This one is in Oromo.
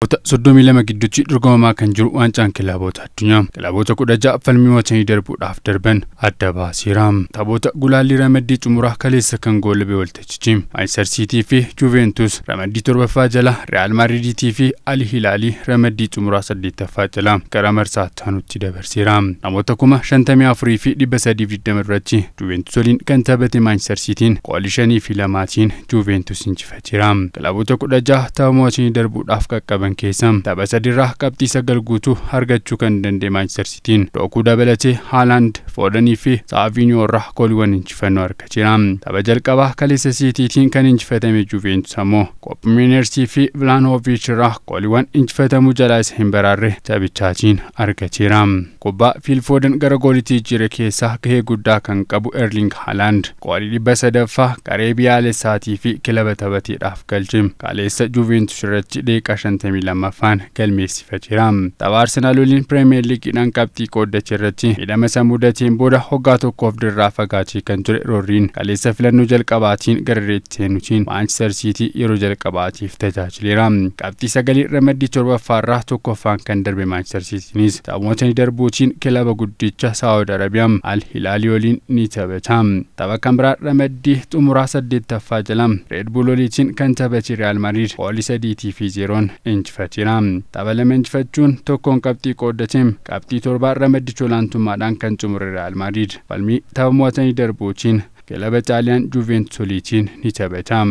Soddomii lama gidduutti dorgomamaa kan jiru waancaan kilaboota addunyaa. Kilaboota 16 falmii mo'atanii darbuudhaaf darban adda baaseera. Taphoota gulaalli ramaddii xumuraa kaleessa kan goolabee waltajjichi. Manchester City fi Juventus ramaddii 7ffaa jala, Real Madrid fi Al Hilal ramaddii xumuraa 8ffaa jala gara marsaa itti dabarseera. Namoota 54,320 irratti Juventus waliin kan taphate Manchester Cityn goolii 5-2tiin Juventus injifateera. Kilaboota 16 tapha mo'atanii darbuudhaaf qaqqaban keessa tapha sadirraa qabxii 9 guutuu argachuu kan danda'e Manchester Cityn Doku dabalatee Haaland, Foden fi Savinho irraa gooliiwwan injifannoo argateera. Tapha jalqabaa kaleessa Citytiin kan injifatame Juventus ammoo Koopmeenersii fi Vlahovic irraa gooliiwwan injifatamuu jalaa isa hin baraarre taphichaatiin argateera. Kubbaa Phil Foden gara gooliitti jira keessaa gahee guddaa kan qabu Erling Haaland goolii 300ffaa garee biyyaalessaatii fi kilaba taphateedhaaf galche. Kaleessa Juventus irratti daqiiqaa 52ffaan galmeessifateera. Tapha Arsenal waliin Premier League'dhaan qabxii qooddachuu irratti hidhama isa mudateen booda hoggaa tokkoof dirraa fagaatee kan ture Rooriin kaleessa filannoo jalqabaatiin gara reetti seenuutiin Manchester City yeroo jalqabaatiif tajaajileera. Qabxii 9 ramaddii 7ffaarraa tokkoffaan kan darbe Manchester Citynis taphoota darbuutiin kilaba guddicha Saudi Arabiyaa Al Hilal waliin ni taphata. Tapha kan biraa ramaddii xumuraa 8ffaa jala Red Bull waliin kan taphate Real Madrid goolii 3-0 injifateera. Tapha lama injifachuun tokkoon qabxii qooddateen qabxii 7 ramaddii olaantummaadhaan kan xumure Real Madrid falmii tapha mo'atanii darbuutiin kilaba Xaaliyaan Juventus waliin ni taphata.